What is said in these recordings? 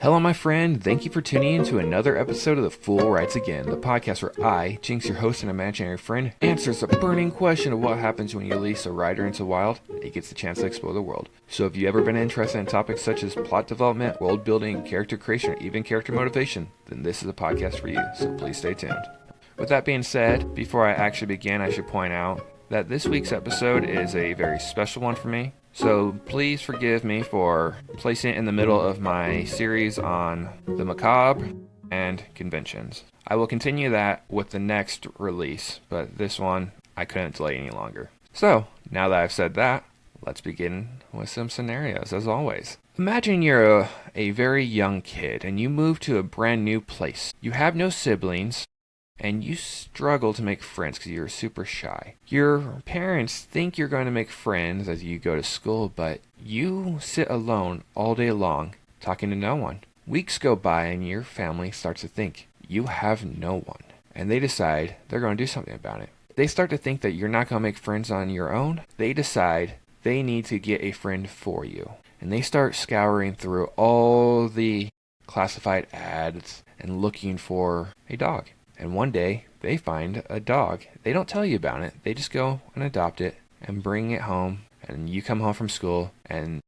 Hello, my friend. Thank you for tuning in to another episode of The Fool Writes Again, the podcast where I, Jinx, your host and imaginary friend, answers the burning question of what happens when you release a writer into the wild and he gets the chance to explore the world. So if you've ever been interested in topics such as plot development, world building, character creation, or even character motivation, then this is a podcast for you, so please stay tuned. With that being said, before I actually begin, I should point out that this week's episode is a very special one for me. So please forgive me for placing it in the middle of my series on the macabre and conventions. I will continue that with the next release, but this one I couldn't delay any longer. So, now that I've said that, let's begin with some scenarios, as always. Imagine you're a very young kid and you move to a brand new place. You have no siblings, and you struggle to make friends because you're super shy. Your parents think you're going to make friends as you go to school, but you sit alone all day long, talking to no one. Weeks go by and your family starts to think you have no one, and they decide they're going to do something about it. They start to think that you're not going to make friends on your own. They decide they need to get a friend for you, and they start scouring through all the classified ads and looking for a dog. And one day, they find a dog. They don't tell you about it. They just go and adopt it and bring it home. And you come home from school and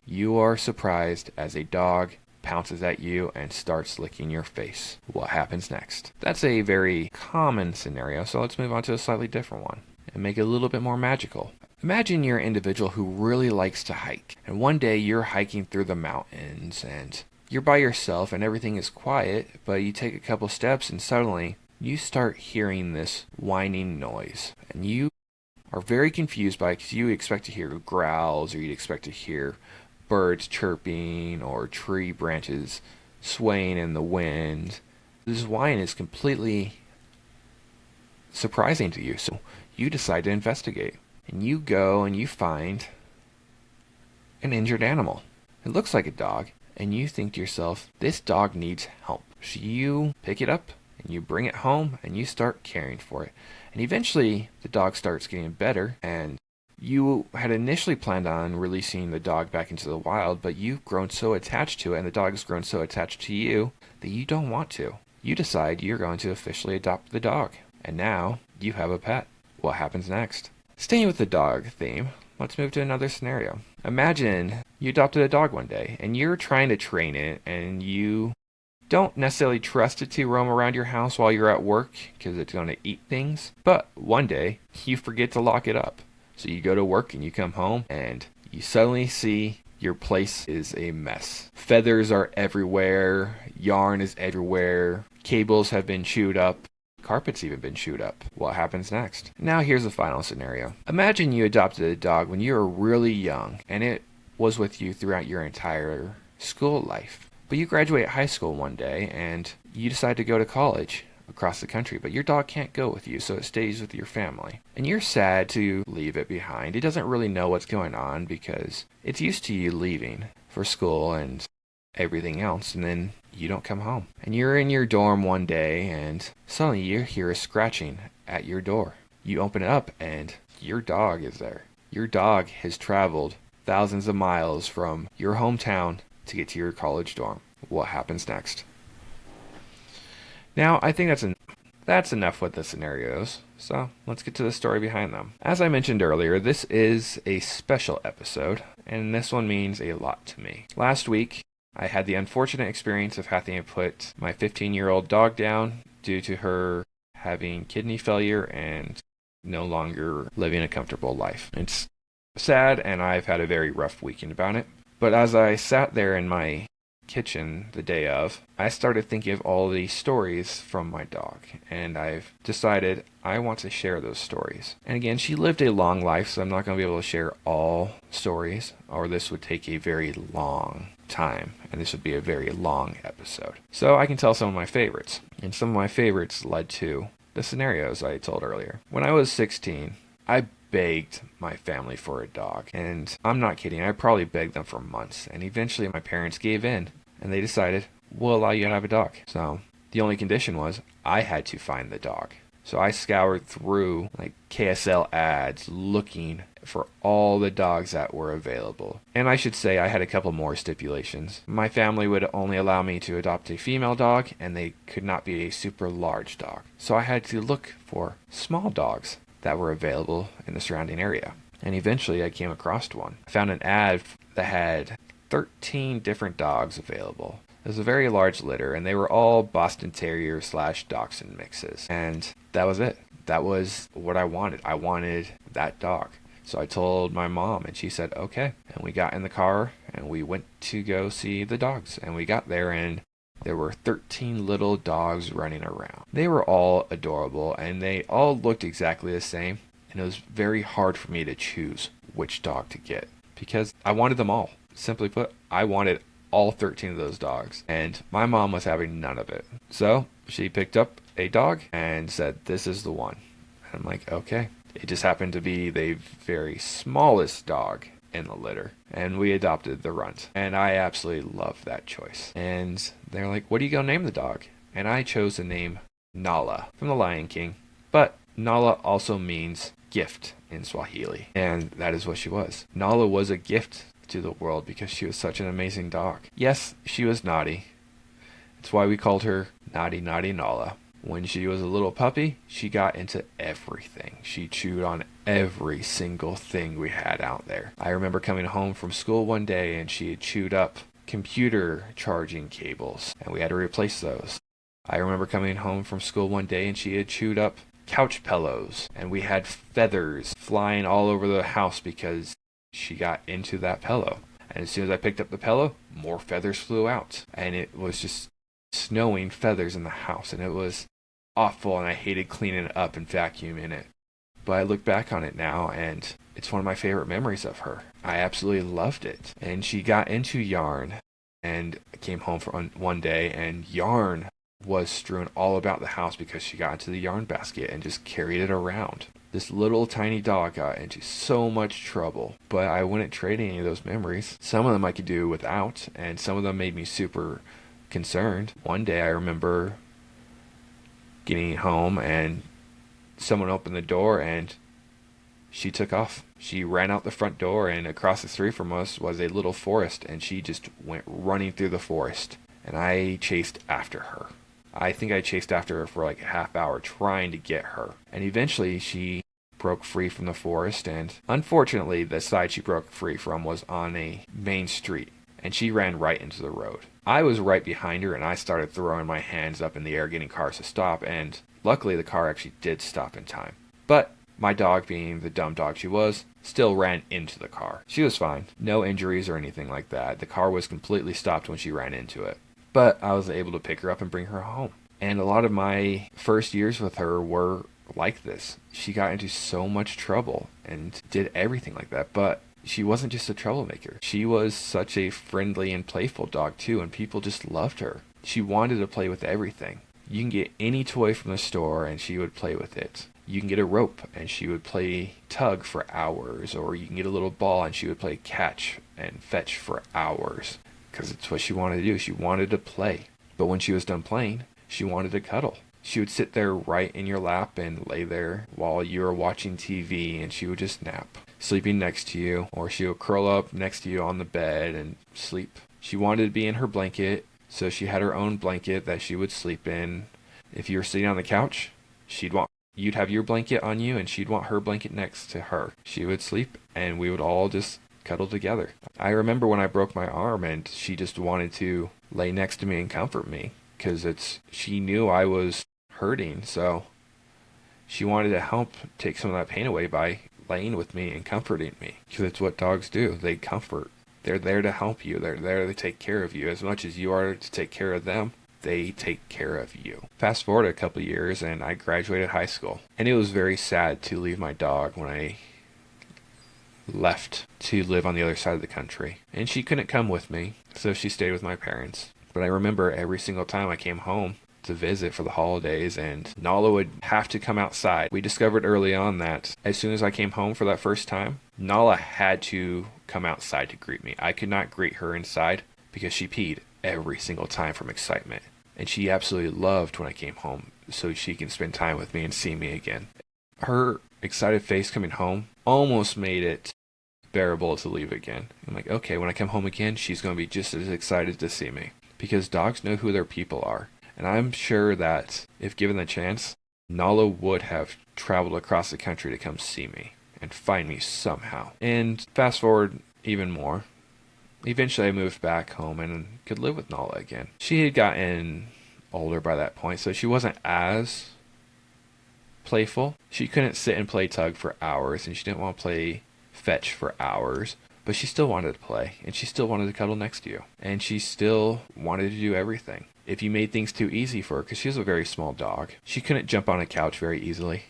you are surprised as a dog pounces at you and starts licking your face. What happens next? That's a very common scenario, so let's move on to a slightly different one and make it a little bit more magical. Imagine you're an individual who really likes to hike. And one day you're hiking through the mountains and you're by yourself and everything is quiet, but you take a couple steps and suddenly you start hearing this whining noise. And you are very confused by it because you expect to hear growls or you'd expect to hear birds chirping or tree branches swaying in the wind. This whine is completely surprising to you, so you decide to investigate. And you go and you find an injured animal. It looks like a dog. And you think to yourself, this dog needs help. So you pick it up and you bring it home and you start caring for it. And eventually the dog starts getting better, and you had initially planned on releasing the dog back into the wild, but you've grown so attached to it and the dog has grown so attached to you that you don't want to. You decide you're going to officially adopt the dog. And now you have a pet. What happens next? Staying with the dog theme, let's move to another scenario. Imagine you adopted a dog one day and you're trying to train it and you don't necessarily trust it to roam around your house while you're at work because it's going to eat things. But one day you forget to lock it up. So you go to work and you come home and you suddenly see your place is a mess. Feathers are everywhere. Yarn is everywhere. Cables have been chewed up. Carpet's even been chewed up. What happens next? Now here's the final scenario. Imagine you adopted a dog when you were really young and it was with you throughout your entire school life. But you graduate high school one day and you decide to go to college across the country, but your dog can't go with you, so it stays with your family. And you're sad to leave it behind. It doesn't really know what's going on because it's used to you leaving for school and everything else, and then you don't come home. And you're in your dorm one day and suddenly you hear a scratching at your door. You open it up and your dog is there. Your dog has traveled thousands of miles from your hometown to get to your college dorm. What happens next? Now, I think that's enough with the scenarios, so let's get to the story behind them. As I mentioned earlier, this is a special episode, and this one means a lot to me. Last week, I had the unfortunate experience of having to put my 15-year-old dog down due to her having kidney failure and no longer living a comfortable life. It's sad, and I've had a very rough weekend about it. But as I sat there in my kitchen the day of, I started thinking of all the stories from my dog, and I've decided I want to share those stories. And again, she lived a long life, so I'm not going to be able to share all stories, or this would take a very long time, and this would be a very long episode. So I can tell some of my favorites, and some of my favorites led to the scenarios I told earlier. When I was 16, I begged my family for a dog, and I'm not kidding, I probably begged them for months, and eventually my parents gave in, and they decided, we'll allow you to have a dog. So the only condition was I had to find the dog. So I scoured through like KSL ads looking for all the dogs that were available. And I should say I had a couple more stipulations. My family would only allow me to adopt a female dog, and they could not be a super large dog. So I had to look for small dogs that were available in the surrounding area. And eventually I came across one. I found an ad that had 13 different dogs available. It was a very large litter, and they were all Boston Terrier / Dachshund mixes. And that was it. That was what I wanted. I wanted that dog. So I told my mom, and she said, okay. And we got in the car, and we went to go see the dogs. And we got there, and there were 13 little dogs running around. They were all adorable, and they all looked exactly the same. And it was very hard for me to choose which dog to get, because I wanted them all. Simply put, I wanted all 13 of those dogs, and my mom was having none of it. So she picked up a dog and said, this is the one. And I'm like, okay. It just happened to be the very smallest dog in the litter, and we adopted the runt. And I absolutely love that choice. And they're like, what are you going to name the dog? And I chose the name Nala from The Lion King. But Nala also means gift in Swahili, and that is what she was. Nala was a gift to the world because she was such an amazing dog. Yes, she was naughty. It's why we called her Naughty Naughty Nala. When she was a little puppy, she got into everything. She chewed on every single thing we had out there. I remember coming home from school one day, and she had chewed up computer charging cables, and we had to replace those. I remember coming home from school one day, and she had chewed up couch pillows, and we had feathers flying all over the house because she got into that pillow. And as soon as I picked up the pillow, more feathers flew out, and it was just snowing feathers in the house, and it was awful, and I hated cleaning it up and vacuuming it. But I look back on it now, and it's one of my favorite memories of her. I absolutely loved it. And she got into yarn, and I came home from one day, and yarn was strewn all about the house because she got into the yarn basket and just carried it around. This little tiny dog got into so much trouble, but I wouldn't trade any of those memories. Some of them I could do without, and some of them made me super concerned. One day I remember getting home, and someone opened the door, and she took off. She ran out the front door, and across the street from us was a little forest, and she just went running through the forest, and I chased after her. I think I chased after her for like a half hour trying to get her. And eventually she broke free from the forest, and unfortunately the side she broke free from was on a main street, and she ran right into the road. I was right behind her, and I started throwing my hands up in the air getting cars to stop, and luckily the car actually did stop in time. But my dog, being the dumb dog she was, still ran into the car. She was fine. No injuries or anything like that. The car was completely stopped when she ran into it. But I was able to pick her up and bring her home. And a lot of my first years with her were like this. She got into so much trouble and did everything like that. But she wasn't just a troublemaker. She was such a friendly and playful dog too, and people just loved her. She wanted to play with everything. You can get any toy from the store and she would play with it. You can get a rope and she would play tug for hours, or you can get a little ball and she would play catch and fetch for hours. Because it's what she wanted to do. She wanted to play. But when she was done playing, she wanted to cuddle. She would sit there right in your lap and lay there while you were watching TV, and she would just nap, sleeping next to you, or she would curl up next to you on the bed and sleep. She wanted to be in her blanket, so she had her own blanket that she would sleep in. If you were sitting on the couch, you'd have your blanket on you, and she'd want her blanket next to her. She would sleep, and we would all just cuddle together. I remember when I broke my arm, and she just wanted to lay next to me and comfort me, because she knew I was hurting, so she wanted to help take some of that pain away by laying with me and comforting me, because it's what dogs do. They comfort. They're there to help you. They're there to take care of you. As much as you are to take care of them, they take care of you. Fast forward a couple of years, and I graduated high school, and it was very sad to leave my dog when I left to live on the other side of the country. And she couldn't come with me, so she stayed with my parents. But I remember every single time I came home to visit for the holidays, and Nala would have to come outside. We discovered early on that as soon as I came home for that first time, Nala had to come outside to greet me. I could not greet her inside because she peed every single time from excitement. And she absolutely loved when I came home so she can spend time with me and see me again. Her excited face coming home almost made it bearable to leave again. I'm like, okay, when I come home again, she's going to be just as excited to see me. Because dogs know who their people are. And I'm sure that if given the chance, Nala would have traveled across the country to come see me and find me somehow. And fast forward even more. Eventually I moved back home and could live with Nala again. She had gotten older by that point, so she wasn't as playful. She couldn't sit and play tug for hours, and she didn't want to play fetch for hours, but she still wanted to play, and she still wanted to cuddle next to you, and she still wanted to do everything. If you made things too easy for her, because she was a very small dog, she couldn't jump on a couch very easily.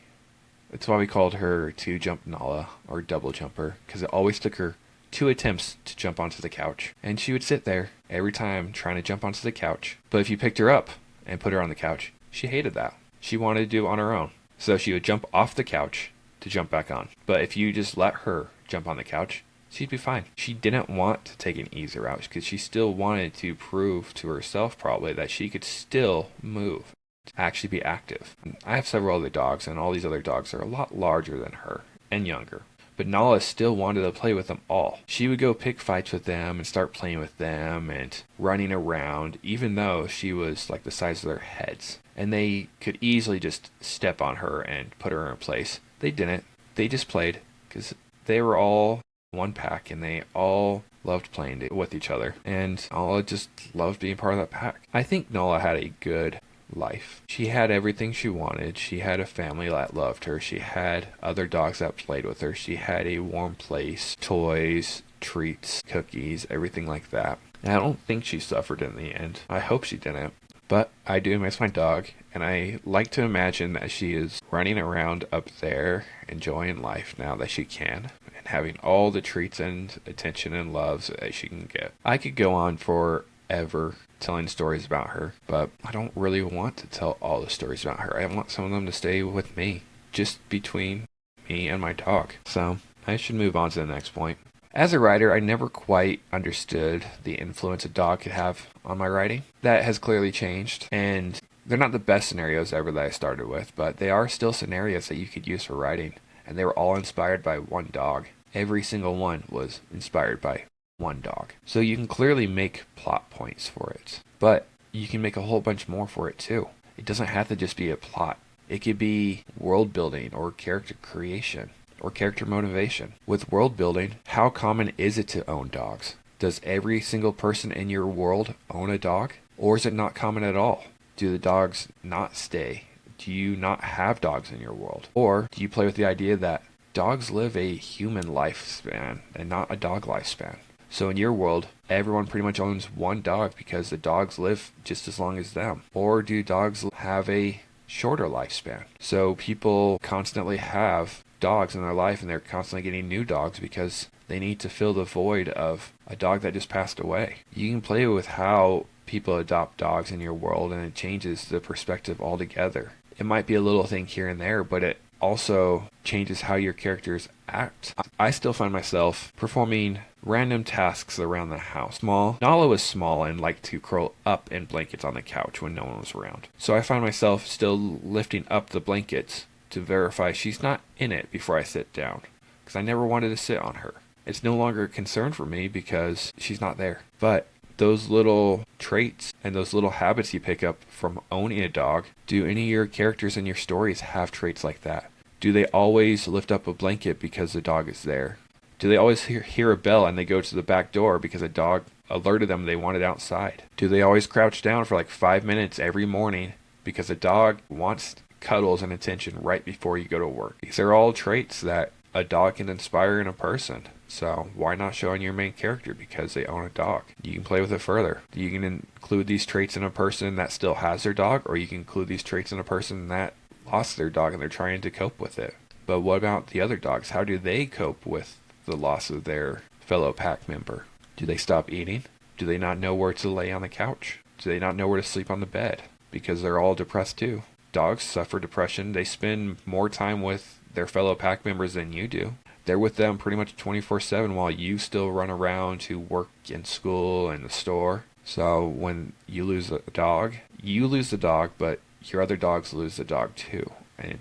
That's why we called her two-jump Nala, or double jumper, because it always took her 2 attempts to jump onto the couch. And she would sit there every time trying to jump onto the couch. But if you picked her up and put her on the couch, she hated that. She wanted to do it on her own. So she would jump off the couch to jump back on. But if you just let her jump on the couch, she'd be fine. She didn't want to take an easy route because she still wanted to prove to herself probably that she could still move, actually be active. I have several other dogs, and all these other dogs are a lot larger than her and younger. But Nala still wanted to play with them all. She would go pick fights with them and start playing with them and running around, even though she was like the size of their heads. And they could easily just step on her and put her in place. They didn't. They just played because they were all one pack and they all loved playing with each other. And Nala just loved being part of that pack. I think Nala had a good life. She had everything she wanted. She had a family that loved her. She had other dogs that played with her. She had a warm place, toys, treats, cookies, everything like that. And I don't think she suffered in the end. I hope she didn't. But I do miss my dog, and I like to imagine that she is running around up there, enjoying life now that she can, and having all the treats and attention and loves that she can get. I could go on forever telling stories about her, but I don't really want to tell all the stories about her. I want some of them to stay with me, just between me and my dog. So I should move on to the next point. As a writer, I never quite understood the influence a dog could have on my writing. That has clearly changed, and they're not the best scenarios ever that I started with, but they are still scenarios that you could use for writing, and they were all inspired by one dog. Every single one was inspired by one dog. So you can clearly make plot points for it, but you can make a whole bunch more for it too. It doesn't have to just be a plot. It could be world building or character creation or character motivation. With world building, how common is it to own dogs? Does every single person in your world own a dog? Or is it not common at all? Do the dogs not stay? Do you not have dogs in your world? Or do you play with the idea that dogs live a human lifespan and not a dog lifespan? So in your world, everyone pretty much owns one dog because the dogs live just as long as them. Or do dogs have a shorter lifespan? So people constantly have dogs in their life and they're constantly getting new dogs because they need to fill the void of a dog that just passed away. You can play with how people adopt dogs in your world and it changes the perspective altogether. It might be a little thing here and there, but it also changes how your characters act. I still find myself performing random tasks around the house. Nala was small and liked to curl up in blankets on the couch when no one was around. So I find myself still lifting up the blankets to verify she's not in it before I sit down, because I never wanted to sit on her. It's no longer a concern for me because she's not there. But those little traits and those little habits you pick up from owning a dog, do any of your characters in your stories have traits like that? Do they always lift up a blanket because the dog is there? Do they always hear a bell and they go to the back door because a dog alerted them they wanted outside? Do they always crouch down for like 5 minutes every morning because a dog wants cuddles and attention right before you go to work? These are all traits that a dog can inspire in a person. So why not show in your main character because they own a dog? You can play with it further. You can include these traits in a person that still has their dog, or you can include these traits in a person that lost their dog and they're trying to cope with it. But what about the other dogs? How do they cope with the loss of their fellow pack member? Do they stop eating? Do they not know where to lay on the couch? Do they not know where to sleep on the bed? Because they're all depressed too. Dogs suffer depression. They spend more time with their fellow pack members than you do. They're with them pretty much 24/7 while you still run around to work and school and the store. So when you lose a dog, you lose the dog, but your other dogs lose the dog too. And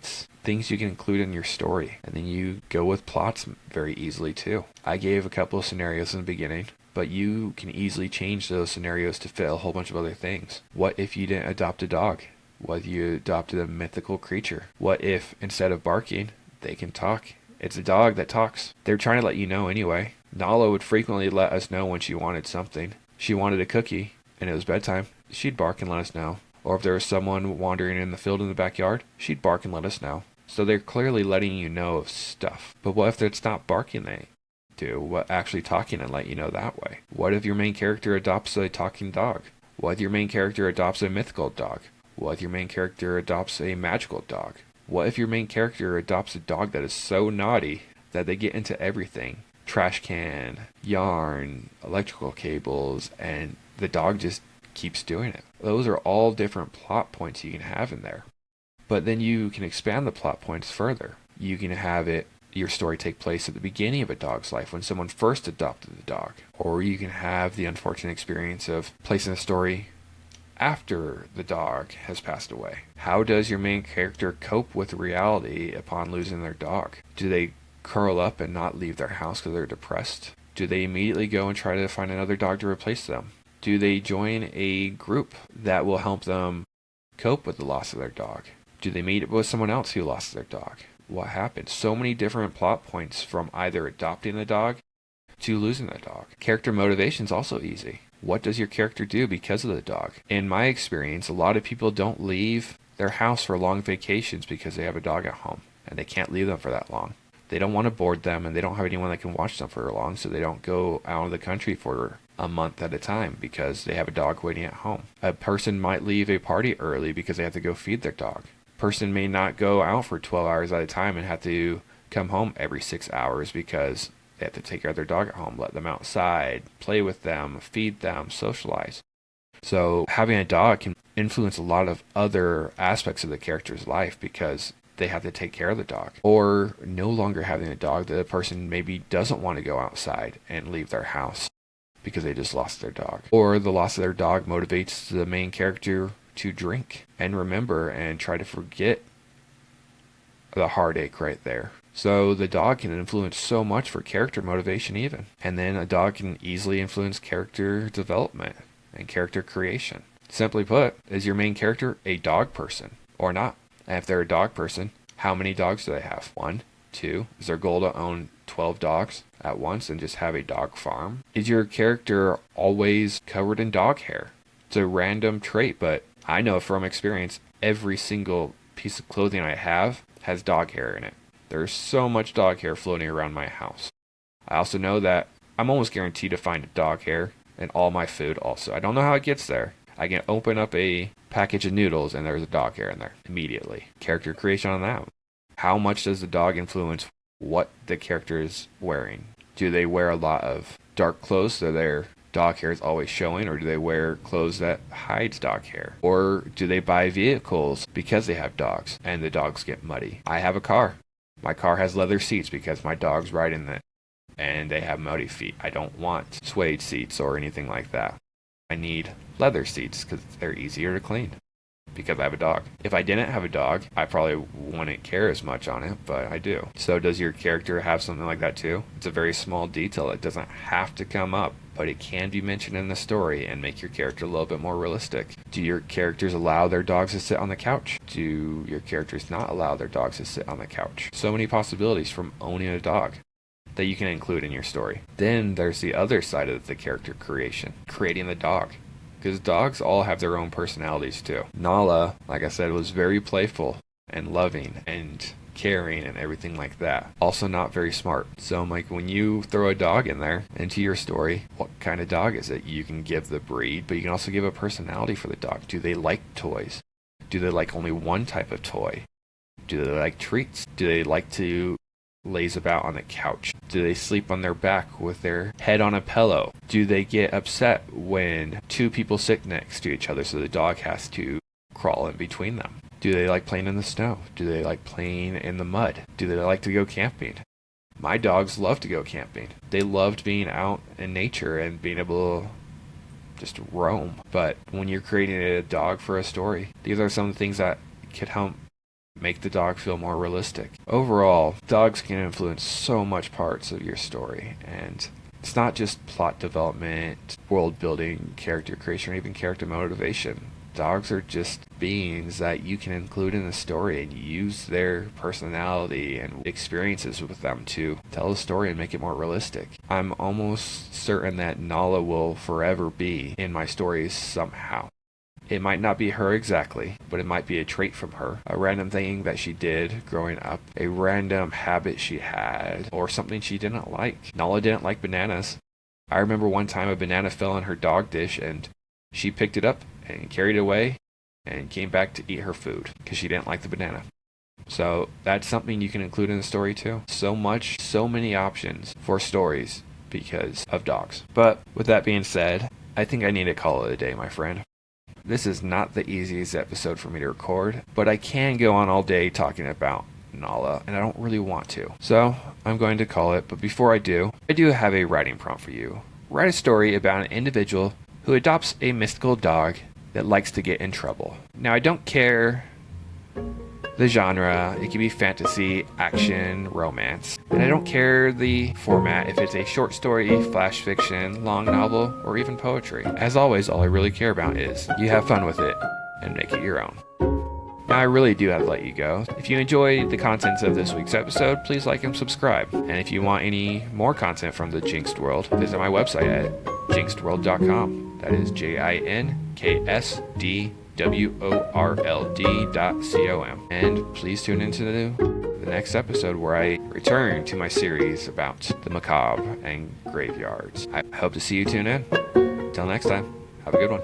things you can include in your story. And then you go with plots very easily too. I gave a couple of scenarios in the beginning, but you can easily change those scenarios to fit a whole bunch of other things. What if you didn't adopt a dog? What if you adopted a mythical creature? What if, instead of barking, they can talk? It's a dog that talks. They're trying to let you know anyway. Nala would frequently let us know when she wanted something. She wanted a cookie, and it was bedtime. She'd bark and let us know. Or if there was someone wandering in the field in the backyard, she'd bark and let us know. So they're clearly letting you know of stuff. But what if it's not barking they do? What actually talking and let you know that way? What if your main character adopts a talking dog? What if your main character adopts a mythical dog? What if your main character adopts a magical dog? What if your main character adopts a dog that is so naughty that they get into everything? Trash can, yarn, electrical cables, and the dog just keeps doing it. Those are all different plot points you can have in there. But then you can expand the plot points further. You can have your story take place at the beginning of a dog's life when someone first adopted the dog. Or you can have the unfortunate experience of placing a story after the dog has passed away. How does your main character cope with reality upon losing their dog? Do they curl up and not leave their house because they're depressed? Do they immediately go and try to find another dog to replace them? Do they join a group that will help them cope with the loss of their dog? Do they meet with someone else who lost their dog? What happened? So many different plot points from either adopting the dog to losing the dog. Character motivation is also easy. What does your character do because of the dog? In my experience, a lot of people don't leave their house for long vacations because they have a dog at home and they can't leave them for that long. They don't want to board them and they don't have anyone that can watch them for long, so they don't go out of the country for a month at a time because they have a dog waiting at home. A person might leave a party early because they have to go feed their dog. Person may not go out for 12 hours at a time and have to come home every 6 hours because they have to take care of their dog at home, let them outside, play with them, feed them, socialize. So having a dog can influence a lot of other aspects of the character's life because they have to take care of the dog. Or no longer having a dog, the person maybe doesn't want to go outside and leave their house because they just lost their dog. Or the loss of their dog motivates the main character to drink and remember and try to forget the heartache right there. So the dog can influence so much for character motivation even. And then a dog can easily influence character development and character creation. Simply put, is your main character a dog person or not? And if they're a dog person, how many dogs do they have? 1, 2? Is their goal to own 12 dogs at once and just have a dog farm? Is your character always covered in dog hair? It's a random trait, but I know from experience, every single piece of clothing I have has dog hair in it. There's so much dog hair floating around my house. I also know that I'm almost guaranteed to find dog hair in all my food also. I don't know how it gets there. I can open up a package of noodles and there's a dog hair in there immediately. Character creation on that. How much does the dog influence what the character is wearing? Do they wear a lot of dark clothes so their dog hair is always showing, or do they wear clothes that hides dog hair? Or do they buy vehicles because they have dogs and the dogs get muddy? I have a car. My car has leather seats because my dogs ride in it and they have muddy feet. I don't want suede seats or anything like that. I need leather seats because they're easier to clean because I have a dog. If I didn't have a dog, I probably wouldn't care as much on it, but I do. So does your character have something like that too? It's a very small detail. It doesn't have to come up, but it can be mentioned in the story and make your character a little bit more realistic. Do your characters allow their dogs to sit on the couch? Do your characters not allow their dogs to sit on the couch? So many possibilities from owning a dog that you can include in your story. Then there's the other side of the character creation, creating the dog. Because dogs all have their own personalities too. Nala, like I said, was very playful and loving and caring and everything like that. Also not very smart. So like when you throw a dog in there into your story, what kind of dog is it? You can give the breed, but you can also give a personality for the dog. Do they like toys? Do they like only one type of toy? Do they like treats? Do they like to laze about on the couch? Do they sleep on their back with their head on a pillow? Do they get upset when two people sit next to each other so the dog has to crawl in between them? Do they like playing in the snow? Do they like playing in the mud? Do they like to go camping? My dogs love to go camping. They loved being out in nature and being able to just roam. But when you're creating a dog for a story, these are some things that could help make the dog feel more realistic. Overall, dogs can influence so much parts of your story, and it's not just plot development, world building, character creation, or even character motivation. Dogs are just beings that you can include in the story and use their personality and experiences with them to tell the story and make it more realistic. I'm almost certain that Nala will forever be in my stories somehow. It might not be her exactly, but it might be a trait from her, a random thing that she did growing up, a random habit she had, or something she didn't like. Nala didn't like bananas. I remember one time a banana fell in her dog dish and she picked it up and carried it away and came back to eat her food because she didn't like the banana. So that's something you can include in the story too. So many options for stories because of dogs. But with that being said, I think I need to call it a day, my friend. This is not the easiest episode for me to record, but I can go on all day talking about Nala, and I don't really want to. So I'm going to call it, but before I do have a writing prompt for you. Write a story about an individual who adopts a mystical dog that likes to get in trouble. Now, I don't care the genre. It can be fantasy, action, romance. And I don't care the format, if it's a short story, flash fiction, long novel, or even poetry. As always, all I really care about is you have fun with it and make it your own. Now, I really do have to let you go. If you enjoyed the contents of this week's episode, please like and subscribe. And if you want any more content from the Jinks'd world, visit my website at jinksdworld.com. That is JINKSDWORLD.com. And please tune into the next episode where I return to my series about the macabre and graveyards. I hope to see you tune in. Till next time, have a good one.